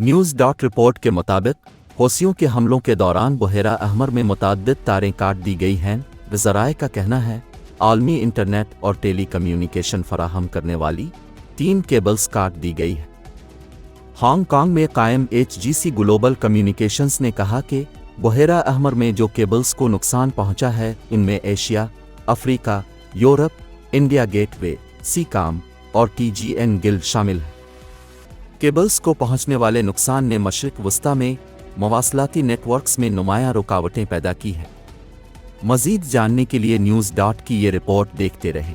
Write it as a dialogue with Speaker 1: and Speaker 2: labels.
Speaker 1: News dot report के मुताबिक हौसियों के हमलों के दौरान बुहेरा अहमर में मुतअद्दिद तारें काट दी गई हैं। वज़राए का कहना है आलमी इंटरनेट और टेली कम्युनिकेशन फराहम करने वाली 3 केबल्स काट दी गई है। हांगकांग में कायम HGC ग्लोबल कम्युनिकेशंस ने कहा कि बुहेरा अहमर में जो केबल्स को नुकसान पहुंचा है इनमें Asia, Africa, Europe, India gateway, SEACOM और TGN गिल्ड शामिल है। केबल्स को पहुंचने वाले नुकसान ने मशरिक वस्ता में मवासलाती नेटवर्क्स में नुमायां रुकावटें पैदा की हैं। मज़ीद जानने के लिए न्यूज़ डॉट की ये रिपोर्ट देखते रहें।